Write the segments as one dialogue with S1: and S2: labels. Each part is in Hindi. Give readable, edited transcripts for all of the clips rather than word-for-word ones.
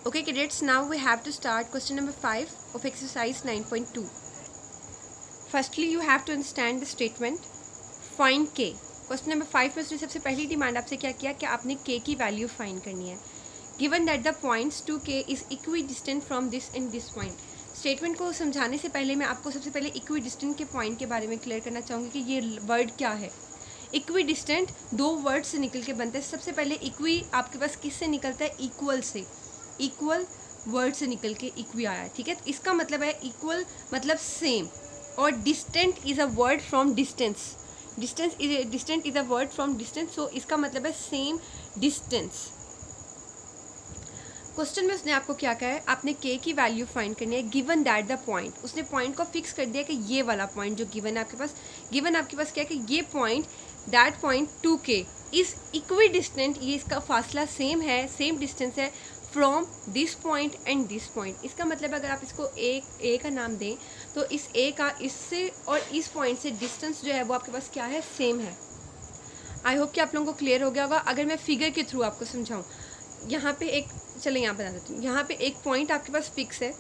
S1: Okay cadets, now we have to start question number 5 of exercise 9.2. Firstly you have to understand the statement find k. Question number 5 में उसने सबसे पहली डिमांड आपसे क्या किया कि आपने k की वैल्यू फाइंड करनी है. Given that the points to k is equidistant from this and this point. Statement को समझाने से पहले मैं आपको सबसे पहले इक्वी डिस्टेंट के पॉइंट के बारे में क्लियर करना चाहूँगी कि ये वर्ड क्या है. इक्वी डिस्टेंट दो वर्ड से निकल के बनते हैं. सबसे पहले इक्वी आपके पास किससे निकलता है? इक्वल से. इक्वल वर्ड से निकल के इक्वी आया है, ठीक है. इसका मतलब है इक्वल मतलब सेम, और distant is a word from distance. Distant is a word from distance, so इसका मतलब है सेम डिस्टेंस. क्वेश्चन में उसने आपको क्या कहा है? आपने k की वैल्यू फाइंड करनी है गिवन दैट द पॉइंट. उसने पॉइंट को फिक्स कर दिया कि ये वाला पॉइंट जो गिवन है आपके पास. गिवन आपके पास क्या है कि ये point that point two k is equi distant. ये इसका फासला सेम है, सेम डिस्टेंस है from this point and this point. इसका मतलब अगर आप इसको ए का नाम दें तो इस ए का इससे और इस पॉइंट से डिस्टेंस जो है वो आपके पास क्या है? सेम है. आई होप कि आप लोगों को क्लियर हो गया होगा. अगर मैं फिगर के थ्रू आपको समझाऊँ, यहाँ पे एक, चलिए यहाँ बता देती हूँ. यहाँ पे एक पॉइंट आपके पास फिक्स है,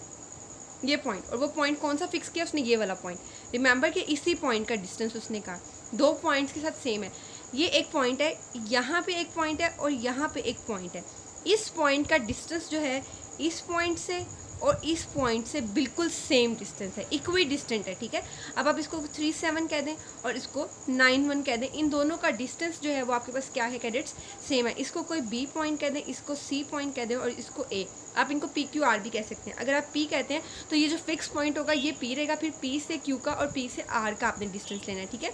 S1: ये पॉइंट, और वो पॉइंट कौन सा फिक्स किया? उसने ये वाला पॉइंट. रिमेंबर कि इसी पॉइंट का डिस्टेंस उसने कहा दो पॉइंट्स के साथ सेम है. ये एक पॉइंट है, यहाँ पे एक पॉइंट है और यहाँ पे एक पॉइंट है. इस पॉइंट का डिस्टेंस जो है इस पॉइंट से और इस पॉइंट से बिल्कुल सेम डिस्टेंस है, इक्वी डिस्टेंट है, ठीक है. अब आप इसको 37 कह दें और इसको 91 कह दें. इन दोनों का डिस्टेंस जो है वो आपके पास क्या है कैडेट्स? सेम है. इसको कोई बी पॉइंट कह दें, इसको सी पॉइंट कह दें और इसको ए. आप इनको पी क्यू आर भी कह सकते हैं. अगर आप पी कहते हैं तो ये जो फिक्स पॉइंट होगा ये पी रहेगा, फिर पी से क्यू का और पी से आर का आपने डिस्टेंस लेना है, ठीक है.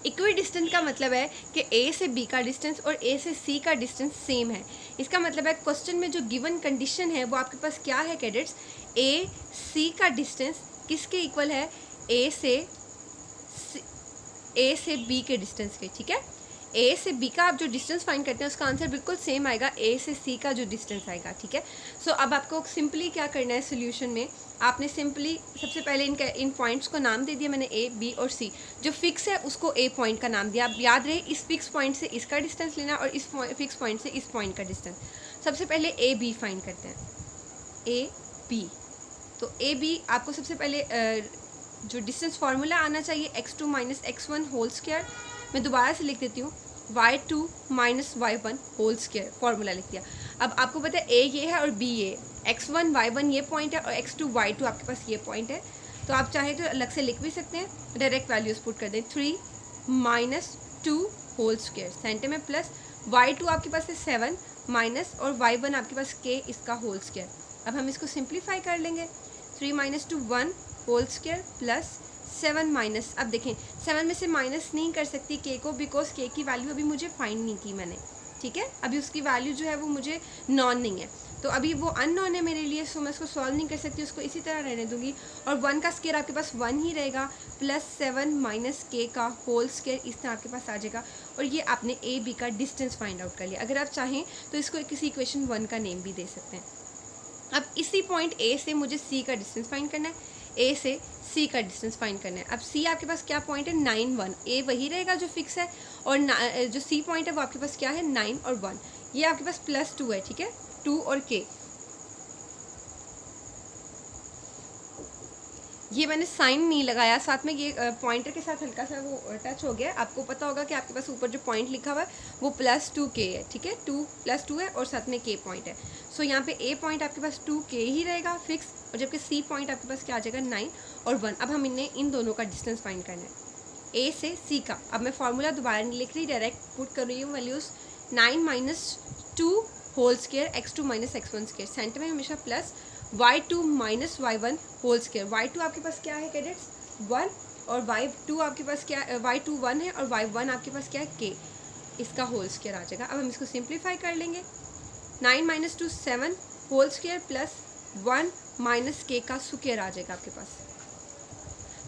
S1: इक्वी डिस्टेंस का मतलब है कि ए से बी का डिस्टेंस और ए से सी का डिस्टेंस सेम है. इसका मतलब है क्वेश्चन में जो गिवन कंडीशन है वो आपके पास क्या है कैडेट्स? ए सी का डिस्टेंस किसके इक्वल है? ए से बी के डिस्टेंस के, ठीक है. ए से बी का आप जो डिस्टेंस फाइंड करते हैं उसका आंसर बिल्कुल सेम आएगा ए से सी का जो डिस्टेंस आएगा, ठीक है. सो अब आपको सिंपली क्या करना है सोल्यूशन में? आपने सिंपली सबसे पहले इन पॉइंट्स को नाम दे दिया मैंने ए बी और सी. जो फिक्स है उसको ए पॉइंट का नाम दिया. आप याद रहे इस फिक्स पॉइंट से इसका डिस्टेंस लेना और इस फिक्स पॉइंट से इस पॉइंट का डिस्टेंस. सबसे पहले ए बी फाइंड करते हैं. ए बी, तो ए बी आपको सबसे पहले जो डिस्टेंस फार्मूला आना चाहिए x2 minus x1 whole square. मैं दोबारा से लिख देती हूँ, y2 minus y1 whole square formula लिख दिया. अब आपको पता है a ये है और b ये, x1 y1 ये पॉइंट है और x2 y2 आपके पास ये पॉइंट है. तो आप चाहे तो अलग से लिख भी सकते हैं, डायरेक्ट वैल्यूज पुट कर दें. 3 माइनस 2 होल स्क्वायर सेंटर में प्लस y2 आपके पास है 7 माइनस और y1 आपके पास k इसका होल स्क्वायर. अब हम इसको सिंप्लीफाई कर लेंगे. 3 minus 2 1 whole square plus 7 minus, अब देखें 7 में से माइनस नहीं कर सकती k को, बिकॉज k की वैल्यू अभी मुझे फाइंड नहीं की मैंने, ठीक है. अभी उसकी वैल्यू जो है वो मुझे नॉन नहीं है, तो अभी वो अननोन है मेरे लिए, सो मैं उसको सॉल्व नहीं कर सकती, उसको इसी तरह रहने दूंगी. और 1 का स्क्वायर आपके पास 1 ही रहेगा प्लस 7 माइनस k का होल स्क्वायर इस तरह आपके पास आ जाएगा. और ये आपने ए बी का डिस्टेंस फाइंड आउट कर लिया. अगर आप चाहें तो इसको किसी इक्वेशन 1 का नेम भी दे सकते हैं. अब इसी पॉइंट ए से मुझे सी का डिस्टेंस फाइंड करना है, ए से सी का डिस्टेंस फाइंड करना है. अब सी आपके पास क्या पॉइंट है? 9 1. ए वही रहेगा जो फिक्स है और जो सी पॉइंट है वो आपके पास क्या है? 9 और 1. ये आपके पास प्लस 2 है, ठीक है. 2 और के, ये मैंने साइन नहीं लगाया साथ में, ये पॉइंटर के साथ हल्का सा वो टच हो गया. आपको पता होगा कि आपके पास ऊपर जो पॉइंट लिखा हुआ है वो +2k है, ठीक है. 2 + 2 है और साथ में k पॉइंट है. सो यहाँ पे a पॉइंट आपके पास 2k ही रहेगा फिक्स, और जबकि c पॉइंट आपके पास क्या आ जाएगा? 9 और 1. अब हम इन दोनों का डिस्टेंस फाइंड करना है a से c का. अब मैं फार्मूला दोबारा नहीं लिख रही, डायरेक्ट पुट कर रही हूँ values. 9 minus 2 whole square x2 minus x1 square centre में हमेशा plus y2 minus y1 whole square. y2 आपके पास क्या है कैडेट्स? 1, और y2 आपके पास क्या है? y2 1 है और y1 आपके पास क्या है? k इसका होल स्क्वायर आ जाएगा. अब हम इसको सिंप्लीफाई कर लेंगे. 9 minus 2 7 whole square plus 1 minus k का स्क्वायर आ जाएगा आपके पास.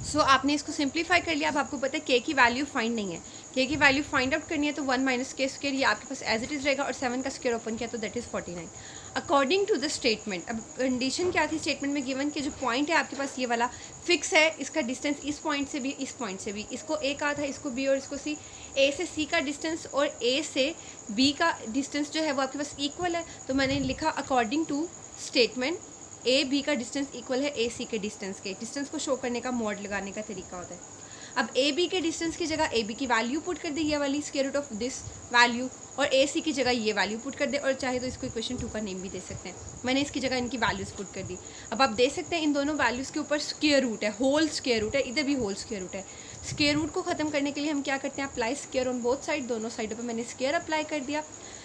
S1: सो आपने इसको सिंप्लीफाई कर लिया. अब आपको पता है k की वैल्यू फाइंड नहीं है, k की वैल्यू फाइंड आउट करनी है तो 1 माइनस k स्क्वायर ये आपके पास एज इट इज़ रहेगा और 7 का स्क्वायर ओपन किया तो that is 49 according to the statement. अब कंडीशन क्या थी स्टेटमेंट में गिवन कि जो पॉइंट है आपके पास ये वाला फिक्स है, इसका डिस्टेंस इस पॉइंट से भी इस पॉइंट से भी, इसको ए कहा था, इसको बी और इसको सी. ए से सी का डिस्टेंस और ए से बी का डिस्टेंस जो है वो आपके पास इक्वल है, तो मैंने लिखा according to statement A B का डिस्टेंस इक्वल है ए सी के डिस्टेंस के। डिस्टेंस को शो करने का मॉड लगाने का तरीका होता है। अब ए बी के डिस्टेंस की जगह ए बी की वैल्यू पुट कर दे, ये वाली square root of this value, और ए सी की जगह ये वैल्यू पुट कर दे, और चाहे तो इसको इक्वेशन 2 का नेम भी दे सकते हैं। मैंने इसकी जगह इनकी वैल्यूज़ पुट कर दी। अब आप देख सकते हैं इन दोनों वैल्यूज़ के ऊपर स्क्वायर रूट है, होल स्क्वायर रूट है, इधर भी होल स्क्वायर रूट है। स्क्वायर रूट को ख़त्म करने के लिए हम क्या करते हैं, apply square on both side, दोनों साइडों पर मैंने स्क्वायर अप्लाई कर दिया।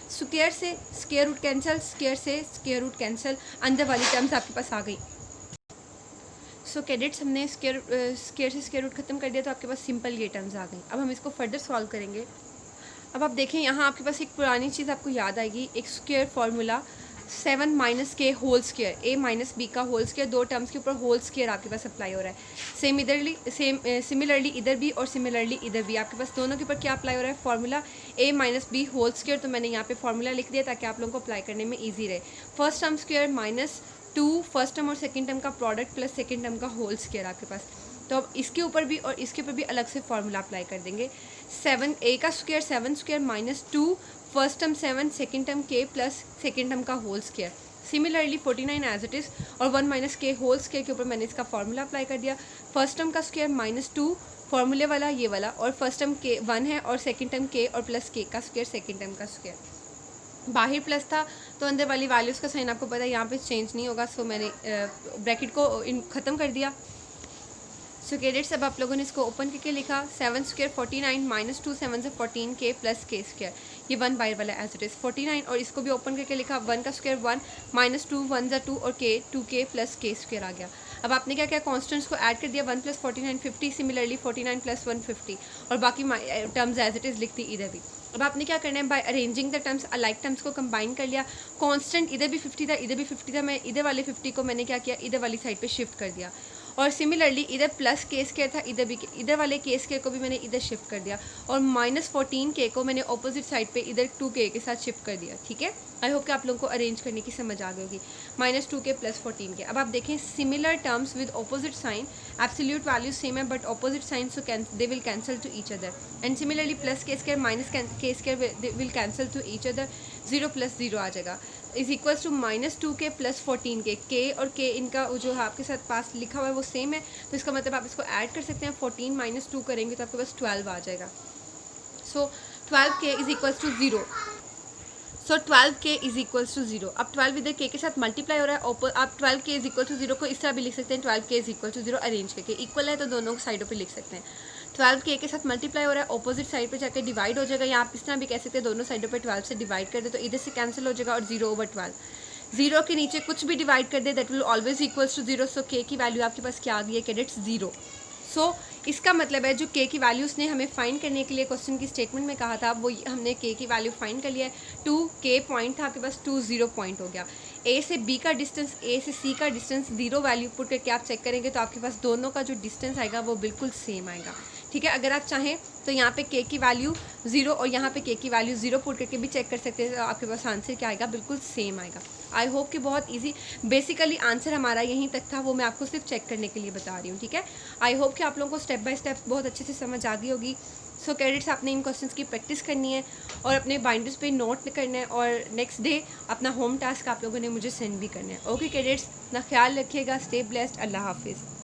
S1: स्क्वायर से स्क्वायर रूट कैंसिल, स्क्वायर से स्क्वायर रूट कैंसिल, अंदर वाली टर्म्स आपके पास आ गई। सो कैडेट्स हमने स्क्वायर से स्क्वायर रूट खत्म कर दिया, तो आपके पास सिंपल ये टर्म्स आ गई। अब हम इसको फर्दर सॉल्व करेंगे। अब आप देखें यहाँ आपके पास एक पुरानी चीज़ आपको याद आएगी, एक स्क्वायर फार्मूला 7 माइनस के होल स्क्वायर, ए माइनस बी का होल स्क्वायर, दो टर्म्स के ऊपर होल स्क्वायर आपके पास अप्लाई हो रहा है। सिमिलरली इधर भी और सिमिलरली इधर भी आपके पास दोनों के ऊपर क्या अप्लाई हो रहा है, फार्मूला ए माइनस बी होल स्क्वायर। तो मैंने यहाँ पे फार्मूला लिख दिया ताकि आप लोगों को अप्लाई करने में ईजी रहे। First term square minus 2 first term और सेकेंड टर्म का प्रोडक्ट प्लस सेकेंड टर्म का होल स्क्वायर आपके पास। तो अब इसके ऊपर भी और इसके ऊपर भी अलग से फार्मूला अप्लाई कर देंगे। 7 ए का square 7 square minus 2 first term 7 second term के प्लस सेकेंड टर्म का whole square. Similarly 49 as it is और 1 माइनस के होल स्क्वायर के ऊपर मैंने इसका फार्मूला अप्लाई कर दिया। फर्स्ट टर्म का स्क्वायर माइनस 2 फार्मूले वाला ये वाला, और फर्स्ट टर्म के 1 है और सेकेंड टर्म के और प्लस के का स्क्वायर सेकेंड टर्म का स्क्वायर। बाहर प्लस था तो अंदर वाली वैल्यूज़ का साइन आपको पता है यहाँ पे चेंज नहीं होगा, सो मैंने ब्रैकेट को ख़त्म कर दिया। सो कैडेट्स अब आप लोगों ने इसको ओपन करके लिखा 7 स्क्वायर 49 माइनस 2 7 से 14 के प्लस के स्क्वायर, ये 1 बाहर वाला एज इट इज़ 49, और इसको भी ओपन करके लिखा 1 का स्क्वायर 1 माइनस 2 1 2 और के 2 के प्लस के स्क्वायर आ गया। अब आपने क्या किया, कॉन्स्टेंट्स को ऐड कर दिया, 1 प्लस 49 50, सिमिलरली 49 प्लस 1 50, और बाकी टर्म्स एज इट इज़ लिख दी इधर भी। अब आपने क्या करना है, by arranging the terms alike terms को कंबाइन कर लिया। कांस्टेंट इधर भी 50 था, इधर भी 50 था, मैं इधर वाले 50 को मैंने क्या किया, इधर वाली साइड पे शिफ्ट कर दिया। और सिमिलरली इधर प्लस के स्क्वायर था, इधर भी इधर वाले के स्क्वायर को भी मैंने इधर शिफ्ट कर दिया, और माइनस 14 के को मैंने ऑपोजिट साइड पे इधर 2 के साथ शिफ्ट कर दिया। ठीक है, आई होप कि आप लोगों को अरेंज करने की समझ आ गई होगी। माइनस 2 के प्लस 14 के। अब आप देखें similar terms with opposite sign, absolute value same है but opposite sign, so they will cancel to each other. And similarly plus k square minus k square will cancel to each other, 0 plus 0 आ जाएगा, इज इक्वल्स टू माइनस 2 के प्लस 14 के और के इनका जो है आपके साथ पास लिखा हुआ है वो सेम है, तो इसका मतलब आप इसको ऐड कर सकते हैं। 14 माइनस 2 करेंगे तो आपके पास 12 आ जाएगा। सो 12 के इज इक्वल्स टू 0। सो 12 के इज इक्वल्स टू 0। अब 12 इधर के साथ मल्टीप्लाई हो रहा है, आप 12 के इज इक्वल टू 0 को इस तरह भी लिख सकते हैं, 12 के इज इक्वल टू 0 अरेंज करके, इक्वल है तो दोनों साइडों पे लिख सकते हैं। 12 के साथ मल्टीप्लाई हो रहा है, ऑपोजिट साइड पे जाकर डिवाइड हो जाएगा, या आप इस तरह भी कह सकते हैं दोनों साइडों पे 12 से डिवाइड कर दे तो इधर से कैंसिल हो जाएगा, और 0/12। 0 के नीचे कुछ भी डिवाइड कर दे that will always equals to 0। So k की वैल्यू आपके पास क्या आ गई है कैडेट्स, 0। सो इसका मतलब है जो के की वैल्यू उसने हमें फाइंड करने के लिए क्वेश्चन की स्टेटमेंट में कहा था, वो हमने के की वैल्यू फाइंड कर लिया है। 2 के पॉइंट था आपके पास, 2 0 पॉइंट हो गया। ए से बी का डिस्टेंस, ए से सी का डिस्टेंस 0 वैल्यू पुट करके आप चेक करेंगे तो आपके पास दोनों का जो डिस्टेंस आएगा वो बिल्कुल सेम आएगा। ठीक है, अगर आप चाहें तो यहाँ पे के की वैल्यू 0 और यहाँ पे के की वैल्यू 0 पुट करके भी चेक कर सकते हैं, तो आपके पास आंसर क्या आएगा, बिल्कुल सेम आएगा। आई होप कि बहुत इजी, बेसिकली आंसर हमारा यहीं तक था, वो मैं आपको सिर्फ चेक करने के लिए बता रही हूँ। ठीक है, आई होप कि आप लोगों को स्टेप बाय स्टेप बहुत अच्छे से समझ आ गई होगी। सो कैडेट्स आपने इन क्वेश्चंस की प्रैक्टिस करनी है और अपने बाइंडर्स पे नोट करना है, और नेक्स्ट डे अपना होम टास्क आप लोगों ने मुझे सेंड भी करना है। ओके कैडेट्स, अपना ख्याल रखिएगा, स्टे ब्लेस्ड, अल्लाह हाफिज़।